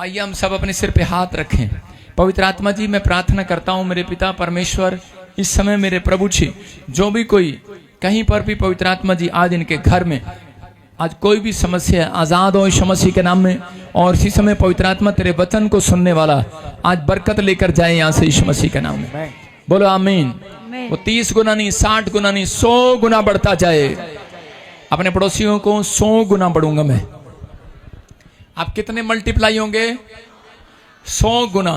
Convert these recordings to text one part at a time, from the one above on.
आइए हम सब अपने सिर पे हाथ रखें। पवित्र आत्मा जी, मैं प्रार्थना करता हूँ मेरे पिता परमेश्वर, इस समय मेरे प्रभु जी, जो भी कोई कहीं पर भी पवित्र आत्मा जी आज इनके घर में आज कोई भी समस्या आजाद हो यीशु मसीह के नाम में। और इसी समय पवित्र आत्मा तेरे वचन को सुनने वाला आज बरकत लेकर जाए यहाँ से यीशु मसीह के नाम में। बोलो आमीन। वो 30 गुना नहीं, 60 गुना नहीं, 100 गुना बढ़ता जाए। अपने पड़ोसियों को 100 गुना बढ़ूंगा मैं। आप कितने मल्टीप्लाई होंगे? 100 गुना।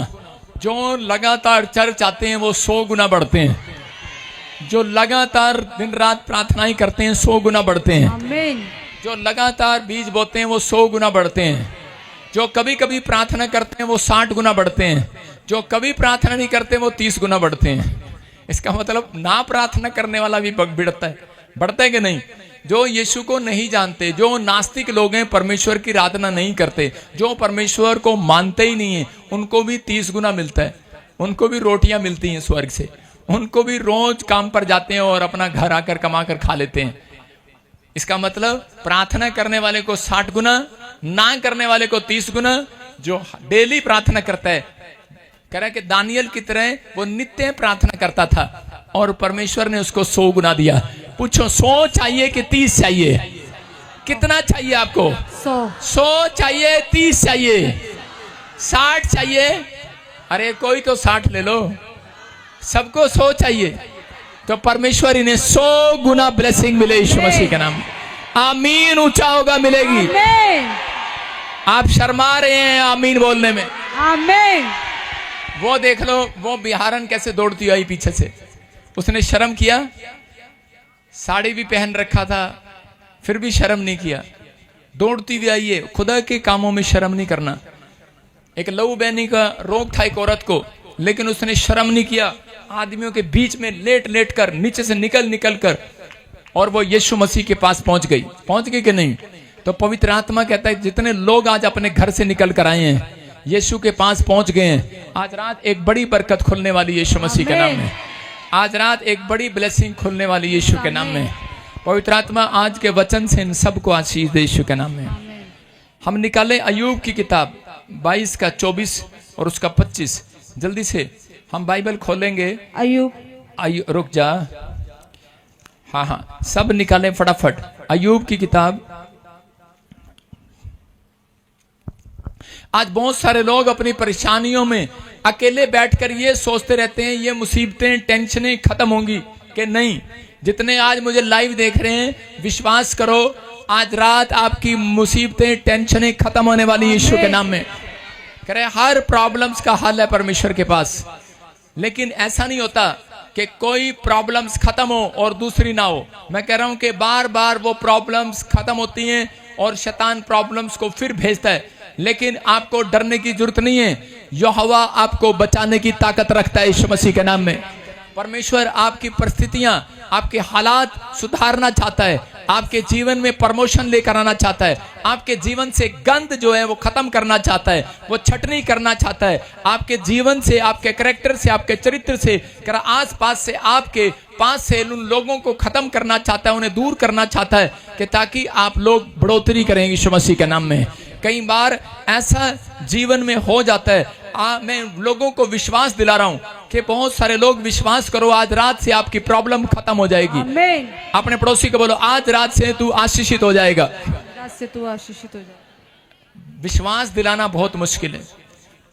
जो लगातार चर्च आते हैं वो 100 गुना बढ़ते हैं। जो लगातार दिन रात प्रार्थनाएं करते हैं 100 गुना बढ़ते हैं। आमीन। जो लगातार बीज बोते हैं वो 100 गुना बढ़ते हैं। जो कभी कभी प्रार्थना करते हैं वो 60 गुना बढ़ते हैं। जो कभी प्रार्थना नहीं करते वो 30 गुना बढ़ते हैं। इसका मतलब ना प्रार्थना करने वाला भी बढ़ता है कि नहीं? जो यीशु को नहीं जानते, जो नास्तिक लोग हैं, परमेश्वर की आराधना नहीं करते, जो परमेश्वर को मानते ही नहीं है, उनको भी 30 गुना मिलता है। उनको भी रोटियां मिलती हैं स्वर्ग से। उनको भी रोज काम पर जाते हैं और अपना घर आकर कमा कर खा लेते हैं। इसका मतलब प्रार्थना करने वाले को 60 गुना, ना करने वाले को 30 गुना। जो डेली प्रार्थना करता है, कह रहा है कि दानियल की तरह वो नित्य प्रार्थना करता था और परमेश्वर ने उसको 100 गुना दिया। पूछो 100 चाहिए कि 30 चाहिए? कितना चाहिए आपको? 100 चाहिए, 30 चाहिए, 60 चाहिए? अरे कोई तो 60 ले लो। सबको 100 चाहिए तो परमेश्वर इन्हें 100 गुना ब्लेसिंग मिले यीशु मसीह के नाम। आमीन। ऊंचा होगा मिलेगी। आप शर्मा रहे हैं आमीन बोलने में। आमीन। वो देख लो, वो बिहारन कैसे दौड़ती आई पीछे से। उसने शर्म किया, साड़ी भी पहन रखा था, फिर भी शर्म नहीं किया, दौड़ती भी आई है। खुदा के कामों में शर्म नहीं करना। एक लहू बहनी का रोग था एक औरत को, लेकिन उसने शर्म नहीं किया। आदमियों के बीच में लेट लेट कर, नीचे से निकल कर, और वो यीशु मसीह के पास पहुंच गई कि नहीं? तो पवित्र आत्मा कहता है जितने लोग आज अपने घर से निकल कर आए हैं, यीशु के पास पहुंच गए हैं, आज रात एक बड़ी बरकत खुलने वाली यीशु मसीह के नाम में। आज रात एक बड़ी ब्लेसिंग खुलने वाली यीशु के नाम में। पवित्र आत्मा आज के वचन से इन सबको आशीष दे यीशु के नाम में। हम निकाले अय्यूब की किताब 22 का 24 और उसका 25। जल्दी से हम बाइबल खोलेंगे। अय्यूब रुक जा। हाँ, सब निकालें फटाफट। अय्यूब की किताब। आज बहुत सारे लोग अपनी परेशानियों में अकेले बैठकर ये सोचते रहते हैं ये मुसीबतें, टेंशनें खत्म होंगी कि नहीं। जितने आज मुझे लाइव देख रहे हैं, विश्वास करो आज रात आपकी मुसीबतें, टेंशनें खत्म होने वाली यीशु के नाम में। कह रहे हर प्रॉब्लम्स का हल है परमेश्वर के पास। लेकिन ऐसा नहीं होता कि कोई प्रॉब्लम्स खत्म हो और दूसरी ना हो। मैं कह रहा हूं कि बार बार वो प्रॉब्लम्स खत्म होती हैं और शैतान प्रॉब्लम्स को फिर भेजता है। लेकिन आपको डरने की जरूरत नहीं है। यहोवा आपको बचाने की ताकत रखता है यीशु मसीह के नाम में। परमेश्वर आपकी परिस्थितियां, आपके हालात सुधारना चाहता है। आपके जीवन में प्रमोशन लेकर आना चाहता है। आपके जीवन से गंद जो है वो खत्म करना चाहता है, वो छटनी करना चाहता है। आपके जीवन से, आपके कैरेक्टर से, आपके चरित्र से, आस पास से, आपके पास से उन लोगों को खत्म करना चाहता है, उन्हें दूर करना चाहता है कि ताकि आप लोग बढ़ोतरी करेंगे यीशु मसीह के नाम में। कई बार ऐसा जीवन में हो जाता है। मैं लोगों को विश्वास दिला रहा हूं कि बहुत सारे लोग विश्वास करो, आज रात से आपकी प्रॉब्लम खत्म हो जाएगी। अपने पड़ोसी को बोलो आज रात से तू आशीषित हो जाएगा। रात से तू आशीषित हो जाएगा। विश्वास दिलाना बहुत मुश्किल है।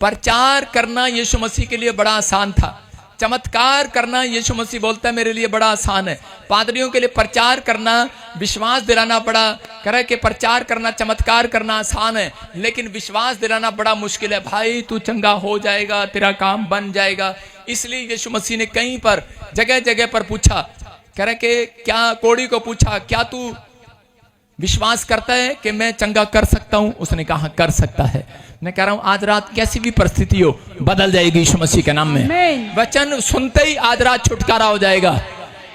प्रचार करना यीशु मसीह के लिए बड़ा आसान था। चमत्कार करना यीशु मसीह बोलता है मेरे लिए बड़ा आसान है। पादरियों के लिए प्रचार करना, विश्वास दिलाना बड़ा, कह रहा है कि प्रचार करना, चमत्कार करना आसान है, लेकिन विश्वास दिलाना बड़ा मुश्किल है। भाई तू चंगा हो जाएगा, तेरा काम बन जाएगा। इसलिए यीशु मसीह ने कहीं पर जगह जगह पर पूछा, कह रहा कि क्या, कोड़ी को पूछा क्या तू विश्वास करता है कि मैं चंगा कर सकता हूं? उसने कहा कर सकता है। मैं कह रहा हूं आज रात कैसी भी परिस्थिति हो बदल जाएगी यीशु मसीह के नाम में। वचन सुनते ही आज रात छुटकारा हो जाएगा।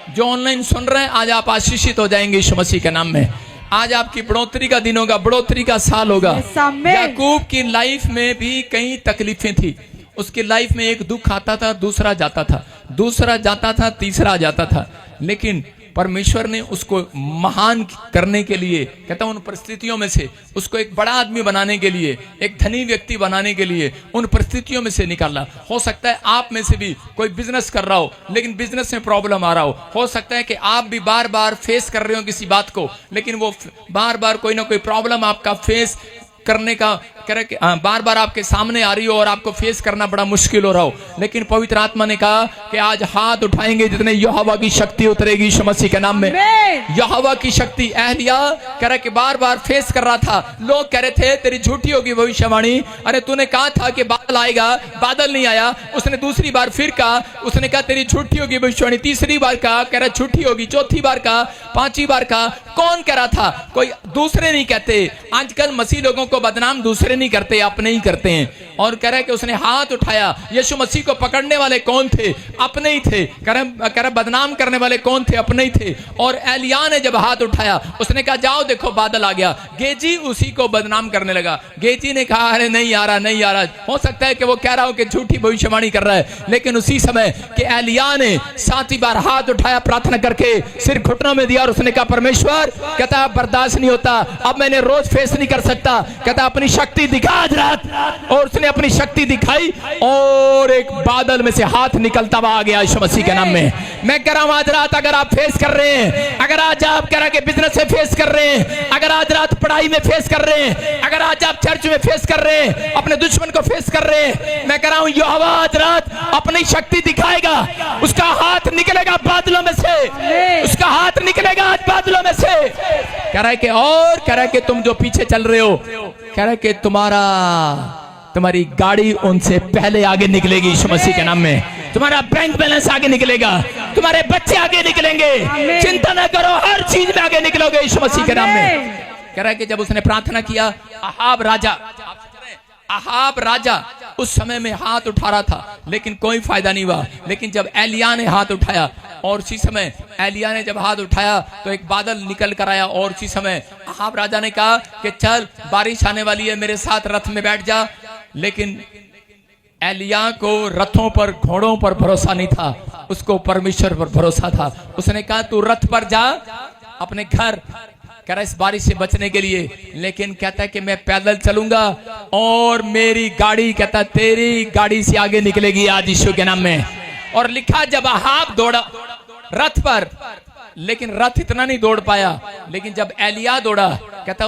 जो ऑनलाइन सुन रहे हैं आज आप आशीषित हो जाएंगे यीशु मसीह के नाम में। आज आपकी बढ़ोतरी का दिन होगा, बढ़ोतरी का साल होगा। याकूब की लाइफ में भी कई तकलीफें थी। उसकी लाइफ में एक दुख आता था, दूसरा जाता था, दूसरा जाता था, तीसरा जाता था, लेकिन परमेश्वर ने उसको महान करने के लिए, कहता उन परिस्थितियों में से उसको एक बड़ा आदमी बनाने के लिए, एक धनी व्यक्ति बनाने के लिए उन परिस्थितियों में से निकाला। हो सकता है आप में से भी कोई बिजनेस कर रहा हो लेकिन बिजनेस में प्रॉब्लम आ रहा हो सकता है कि आप भी बार बार फेस कर रहे हो किसी बात को, लेकिन वो बार बार कोई ना कोई प्रॉब्लम आपका फेस करने का बार बार आपके सामने आ रही हो और आपको फेस करना बड़ा मुश्किल हो रहा हो, लेकिन पवित्र आत्मा ने कहा कि आज हाथ उठाएंगे जितने यहोवा की शक्ति उतरेगी यीशु मसीह के नाम में। यहोवा की शक्ति एहलिया कह रहा कि बार बार फेस कर रहा था, लोग कह रहे थे तेरी झूठी होगी भविष्यवाणी, अरे तूने कहा था कि बादल आएगा, बादल नहीं आया। उसने दूसरी बार फिर कहा, उसने कहा तेरी झूठी होगी भविष्यवाणी, तीसरी बार कहा, कह रहा झूठी होगी, चौथी बार कहा, पांचवी बार कहा। कौन कह रहा था? कोई दूसरे नहीं कहते। आजकल मसीह लोगों को बदनाम दूसरे नहीं करते, अपने ही करते हैं। और कह रहा है कि उसने हाथ उठाया। यीशु मसीह को पकड़ने वाले कौन थे? अपने ही थे। कह रहा बदनाम करने वाले कौन थे? अपने ही थे। और एलिया ने जब हाथ उठाया उसने कहा जाओ देखो बादल आ गया। गेजी उसी को बदनाम करने लगा। गेजी ने कहा अरे नहीं आ रहा, नहीं आ रहा। हो सकता है कि वो कह रहा हो कि झूठी भविष्यवाणी कर रहा है, लेकिन उसी समय कि एलिया ने 7वीं बार हाथ उठाया, प्रार्थना करके सिर घुटनों में दिया और उसने कहा परमेश्वर, कहता बर्दाश्त नहीं होता, अब मैंने रोज फेस नहीं कर सकता, कहता अपनी शक्ति दिखा आज रात। और उसने अपनी शक्ति दिखाई और एक बादल में से हाथ निकलता हुआ आ गया यीशु मसीह के नाम में। मैं कह रहा हूं आज रात अगर आप फेस कर रहे हैं, अगर आज आप कह रहे हैं बिजनेस से फेस कर रहे हैं, अगर आज रात पढ़ाई में फेस कर रहे हैं, अगर आज आप चर्च में फेस कर रहे हैं, अपने दुश्मन को फेस कर रहे हैं, मैं कह रहा हूं यहोवा आज रात अपनी शक्ति दिखाएगा। उसका हाथ निकलेगा बादलों में से, उसका हाथ निकलेगा आज बादलों में से। कह रहा है कि और कह रहा है कि तुम जो पीछे चल रहे हो, कह रहा है कि तुम्हारी गाड़ी उनसे पहले आगे निकलेगी यीशु मसीह के नाम में। तुम्हारा बैंक बैलेंस आगे निकलेगा, तुम्हारे बच्चे आगे निकलेंगे, चिंता न करो, हर चीज में आगे निकलोगे यीशु मसीह के नाम में। कह रहा है कि जब उसने प्रार्थना किया, अहाब राजा उस समय में हाथ उठा रहा था लेकिन कोई फायदा नहीं हुआ। लेकिन जब एलिया ने हाथ उठाया और उसी समय एलिया ने जब हाथ उठाया तो एक बादल निकल कर आया और उसी समय अहाब राजा ने कहा कि चल बारिश आने वाली है, मेरे साथ रथ में बैठ जा। लेकिन एलिया को रथों पर घोड़ों पर भरोसा नहीं था, उसको परमेश्वर पर भरोसा था। उसने कहा तू रथ पर जा अपने घर, कह रहा इस बारिश से बचने के लिए, लेकिन कहता है कि मैं पैदल चलूंगा और मेरी गाड़ी कहता तेरी गाड़ी से आगे निकलेगी आज यीशु के नाम में। और लिखा जब अहाब दौड़ा रथ पर, लेकिन रथ इतना नहीं दौड़ पाया, लेकिन जब एलिया दौड़ा कहता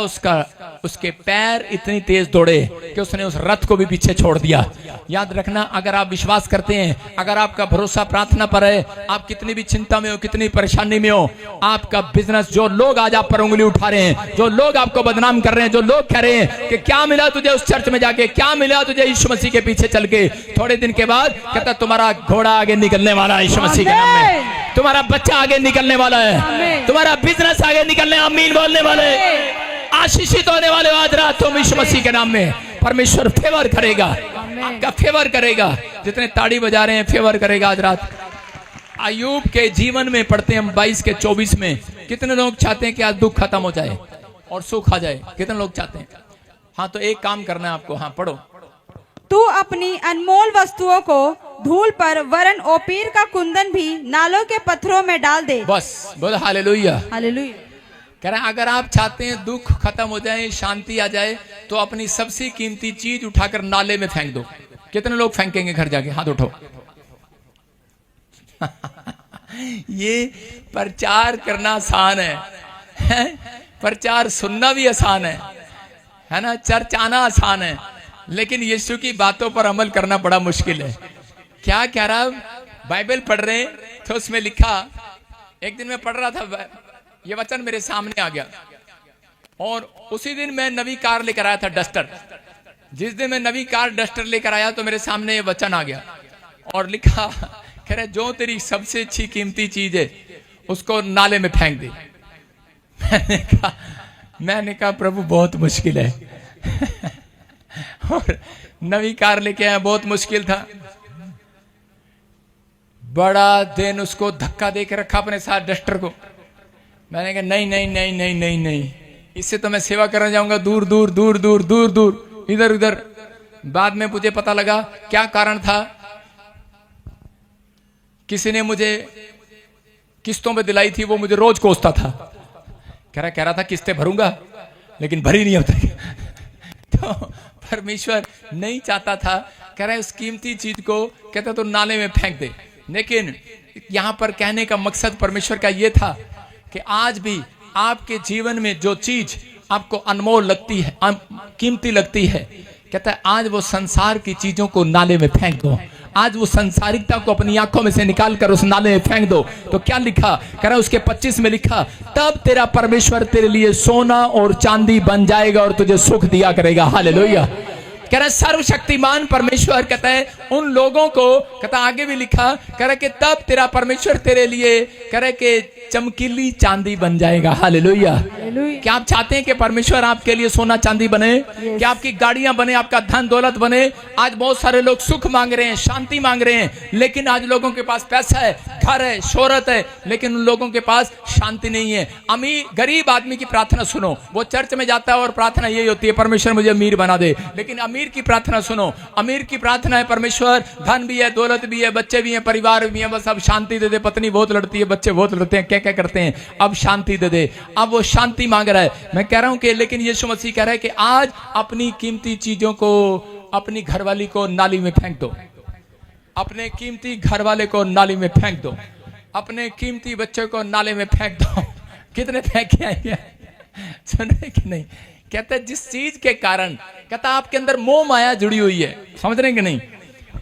उसके पैर इतनी तेज दौड़े कि उसने उस रथ को भी पीछे छोड़ दिया। याद रखना, अगर आप विश्वास करते हैं, अगर आपका भरोसा प्रार्थना पर है, आप कितनी भी चिंता में हो, कितनी परेशानी में हो, आपका बिजनेस, जो लोग आज आप पर उंगली उठा रहे हैं, जो लोग आपको बदनाम कर रहे हैं, जो लोग कह रहे हैं कि क्या मिला तुझे उस चर्च में जाके, क्या मिला तुझे यीशु मसीह के पीछे चल के, थोड़े दिन के बाद कहता तुम्हारा घोड़ा आगे निकलने वाला है यीशु मसीह के नाम में, तुम्हारा बच्चा आगे निकलने वाला है, तुम्हारा बिजनेस आगे निकलने, आमीन बोलने वाले, आशीषित होने वाले आज रात तुम यीशु मसीह के नाम में। परमेश्वर फेवर करेगा, आपका फेवर करेगा। जितने ताड़ी बजा रहे हैं फेवर करेगा आज रात। अय्यूब के जीवन में पढ़ते हैं हम 22 के 24 में, कितने लोग चाहते हैं कि आज दुख खत्म हो जाए और सुख आ जाए? कितने लोग चाहते हैं? हाँ, तो एक काम करना है आपको। हाँ पढ़ो। तू अपनी अनमोल वस्तुओं को धूल पर वरन ओपीर का कुंदन भी नालों के पत्थरों में डाल दे। बस बोलो हालेलुया, हालेलुया। कह रहे हैं अगर आप चाहते हैं दुख खत्म हो जाए, शांति आ जाए, तो अपनी सबसे कीमती चीज उठाकर नाले में फेंक दो। कितने लोग फेंकेंगे घर जाके? हाथ उठो। ये प्रचार करना आसान है, प्रचार सुनना भी आसान है ना, चर्च आना आसान है, लेकिन यीशु की बातों पर अमल करना बड़ा मुश्किल है। क्या कह रहा, बाइबल पढ़ रहे तो उसमें लिखा, एक दिन मैं पढ़ रहा था, ये वचन मेरे सामने आ गया और उसी दिन मैं नवी कार लेकर आया था, डस्टर। जिस दिन मैं नवी कार डस्टर लेकर आया तो मेरे सामने ये वचन आ गया और लिखा, कह रहे जो तेरी सबसे अच्छी कीमती चीज है उसको नाले में फेंक दे। मैंने कहा प्रभु बहुत मुश्किल है। और नवी कार लेके आया, बहुत मुश्किल था, बड़ा दिन उसको धक्का देकर रखा अपने साथ डस्टर को। मैंने कहा नहीं नहीं नहीं नहीं नहीं नहीं, इससे तो मैं सेवा करने जाऊंगा दूर दूर दूर दूर दूर दूर, इधर उधर। बाद में मुझे पता लगा क्या कारण था। किस्तों में दिलाई थी, वो मुझे रोज कोसता था। कह रहा था किस्तें भरूंगा, लेकिन भरी नहीं अब तक। तो परमेश्वर नहीं चाहता था, कह रहा है उस कीमती चीज को कहता तो नाले में फेंक दे। लेकिन यहां पर कहने का मकसद परमेश्वर का यह था कि आज भी आपके जीवन में जो चीज आपको अनमोल लगती है, कीमती लगती है, कहता है आज वो संसार की चीजों को नाले में फेंक दो। आज वो संसारिकता को अपनी आंखों में से निकाल कर उस नाले में फेंक दो। तो क्या लिखा, कह रहा है उसके 25 में लिखा, तब तेरा परमेश्वर तेरे लिए सोना और चांदी बन जाएगा और तुझे सुख दिया करेगा। हालेलुया। कह रहा है सर्वशक्तिमान परमेश्वर कहता है उन लोगों को, कहता आगे भी लिखा, कह रहा है कि तब तेरा परमेश्वर तेरे लिए, कह रहा है कि चमकीली चांदी बन जाएगा। हालेलुया। क्या आप चाहते हैं कि परमेश्वर आपके लिए सोना चांदी बने? क्या आपकी गाड़ियां बने, आपका धन दौलत बने? आज बहुत सारे लोग सुख मांग रहे हैं, शांति मांग रहे हैं, लेकिन आज लोगों के पास पैसा है, घर है, शोहरत है, लेकिन उन लोगों के पास शांति नहीं है। अमीर गरीब आदमी की प्रार्थना सुनो, वो चर्च में जाता है और प्रार्थना यही होती है, परमेश्वर मुझे अमीर बना दे। लेकिन अमीर की प्रार्थना सुनो, अमीर की प्रार्थना है, परमेश्वर धन भी है, दौलत भी है, बच्चे भी हैं, परिवार भी है, बस अब शांति दे दे। पत्नी बहुत लड़ती है, बच्चे बहुत लड़ते हैं, क्या करते हैं, अब शांति दे दे। अब वो शांति मांग रहा है। मैं कह रहा हूं कि लेकिन यीशु मसीह कह रहा है कि आज अपनी कीमती चीजों को, अपनी घरवाली को नाली में फेंक दो, अपने कीमती घरवाले को नाली में फेंक दो, अपने कीमती बच्चों को नाले में फेंक दो। कितने फेंक के आएंगे, सुन रहे कि नहीं? कहता है जिस चीज के कारण, कहता आपके अंदर मोह माया जुड़ी हुई है, समझ रहे कि नहीं?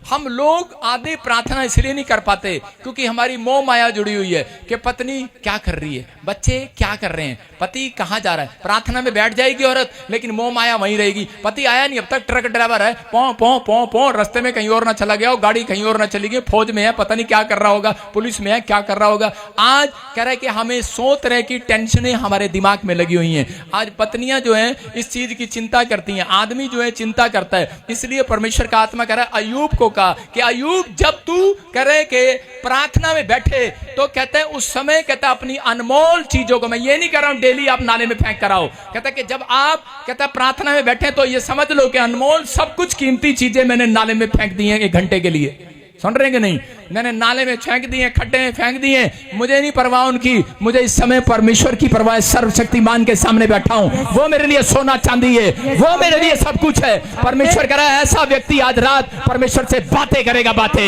हम लोग आधे प्रार्थना इसलिए नहीं कर पाते क्योंकि हमारी मोह माया जुड़ी हुई है कि पत्नी क्या कर रही है, बच्चे क्या कर रहे हैं, पति कहाँ जा रहा है। प्रार्थना में बैठ जाएगी औरत, लेकिन मोह माया वहीं रहेगी। पति आया नहीं अब तक, ट्रक ड्राइवर है, पौ पौ पौ पौ, रास्ते में कहीं और ना चला गया हो, गाड़ी कहीं और ना चली गई, फौज में है, पता नहीं क्या कर रहा होगा, पुलिस में है, क्या कर रहा होगा। आज कह रहा है कि हमें 100 तरह की टेंशनें हमारे दिमाग में लगी हुई हैं। आज पत्नियां जो है इस चीज की चिंता करती हैं, आदमी जो है चिंता करता है। इसलिए परमेश्वर का आत्मा कह रहा है अय्यूब को कहा कि अय्यूब जब तू करे के प्रार्थना में बैठे तो कहते हैं उस समय, कहता अपनी अनमोल चीजों को, मैं ये नहीं कर रहा हूं डेली आप नाले में फेंक कर आओ, कहता कि जब आप, कहता प्रार्थना में बैठे तो ये समझ लो कि अनमोल सब कुछ कीमती चीजें मैंने नाले में फेंक दी हैं 1 घंटे के लिए। सुन रहे कि नहीं? मैंने नाले में फेंक दिए, खड्डे में फेंक दिए, मुझे नहीं परवाह उनकी, मुझे इस समय परमेश्वर की परवाह है। सर्वशक्तिमान के सामने बैठा हूं, वो मेरे लिए सोना चांदी है, वो मेरे लिए सब कुछ है। परमेश्वर कह रहा है ऐसा व्यक्ति आज रात परमेश्वर से बातें करेगा, बातें।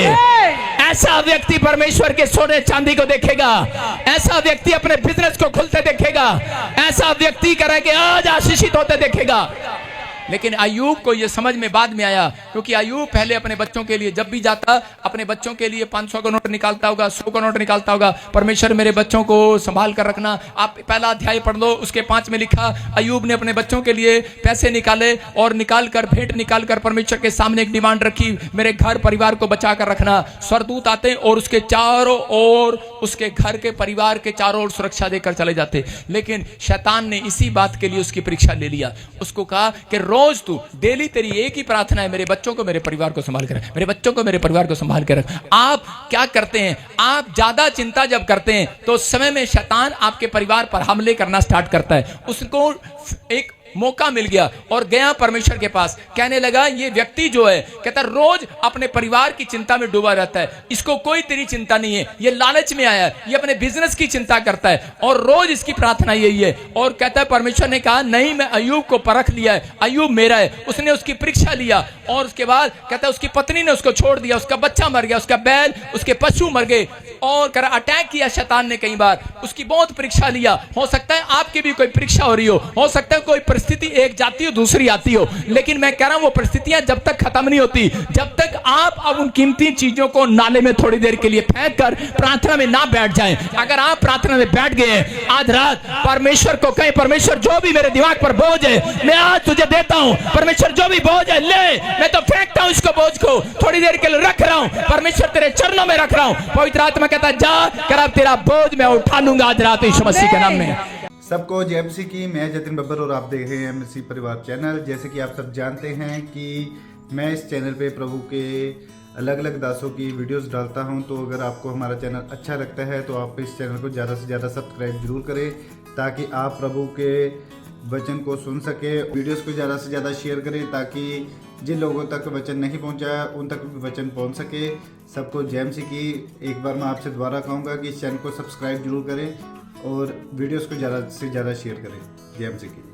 ऐसा व्यक्ति परमेश्वर के सोने चांदी को देखेगा, ऐसा व्यक्ति अपने बिजनेस को खुलते देखेगा, ऐसा व्यक्ति कह रहा है कि आज आशीषित होते देखेगा। लेकिन अय्यूब को यह समझ में बाद में आया, क्योंकि अय्यूब पहले अपने बच्चों के लिए जब भी जाता, अपने बच्चों के लिए 500 का नोट निकालता होगा, 100 का नोट निकालता होगा, परमेश्वर मेरे बच्चों को संभाल कर रखना। आप पहला अध्याय पढ़ लो, उसके 5 में लिखा अय्यूब ने अपने बच्चों के लिए पैसे निकाले और निकाल कर, भेंट निकाल कर परमेश्वर के सामने एक डिमांड रखी, मेरे घर परिवार को बचा कर रखना। स्वर्गदूत आते और उसके चारों ओर, उसके घर के परिवार के चारों ओर सुरक्षा देकर चले जाते। लेकिन शैतान ने इसी बात के लिए उसकी परीक्षा ले लिया। उसको कहा कि रोज तू, डेली तेरी एक ही प्रार्थना है, मेरे बच्चों को, मेरे परिवार को संभाल कर रख, मेरे बच्चों को, मेरे परिवार को संभाल कर रख। आप क्या करते हैं? आप ज्यादा चिंता जब करते हैं तो उस समय में शैतान आपके परिवार पर हमले करना स्टार्ट करता है। उसको एक मौका मिल गया और गया परमेश्वर के पास, कहने लगा ये व्यक्ति जो है, कहता रोज अपने परिवार की चिंता में डूबा रहता है, इसको कोई तेरी चिंता नहीं है, ये लालच में आया है, ये अपने बिजनेस की चिंता करता है और रोज इसकी प्रार्थना यही है। और कहता है परमेश्वर ने कहा नहीं, मैं अय्यूब को परख लिया है, अय्यूब मेरा है। उसने उसकी परीक्षा लिया और उसके बाद कहता है उसकी पत्नी ने उसको छोड़ दिया, उसका बच्चा मर गया, उसका बैल, उसके पशु मर गए और कर अटैक किया शैतान ने कई बार, उसकी बहुत परीक्षा लिया। हो सकता है आपकी भी कोई परीक्षा हो रही हो सकता है कोई परिस्थिति एक जाती हो दूसरी आती हो, लेकिन मैं कह रहा हूं वो परिस्थितियां जब तक खत्म नहीं होती, जब तक आप अब उन कीमती चीजों को नाले में थोड़ी देर के लिए फेंक कर प्रार्थना में ना बैठ जाएं। अगर आप प्रार्थना में बैठ गए आज रात, परमेश्वर को कहें परमेश्वर जो भी मेरे दिमाग पर बोझ है मैं आज तुझे देता हूं, परमेश्वर जो भी बोझ है ले, मैं तो फेंकता हूं इसको, बोझ को थोड़ी देर के लिए रख रहा हूं, परमेश्वर तेरे चरणों में रख रहा हूं। पवित्र आत्मा कहता जा कर अब तेरा बोझ मैं उठा लूंगा आज रात यीशु मसीह के नाम में। सबको जय मसीह की। मैं जतिन बब्बर और आप देख रहे हैं मसीह परिवार चैनल। जैसे कि आप सब जानते हैं कि मैं इस चैनल पे प्रभु के अलग अलग दासों की वीडियोस डालता हूं, तो अगर आपको हमारा चैनल अच्छा लगता है तो आप इस चैनल को ज़्यादा से ज़्यादा सब्सक्राइब जरूर करें, ताकि आप प्रभु के वचन को सुन सके। वीडियोस को ज़्यादा से ज़्यादा शेयर करें ताकि जिन लोगों तक वचन नहीं पहुंचा उन तक भी वचन पहुंच सके। सबको जय मसीह की। एक बार मैं आपसे दोबारा कहूँगा कि इस चैनल को सब्सक्राइब जरूर करें और वीडियोस को ज़्यादा से ज़्यादा शेयर करें। जय मसीह की।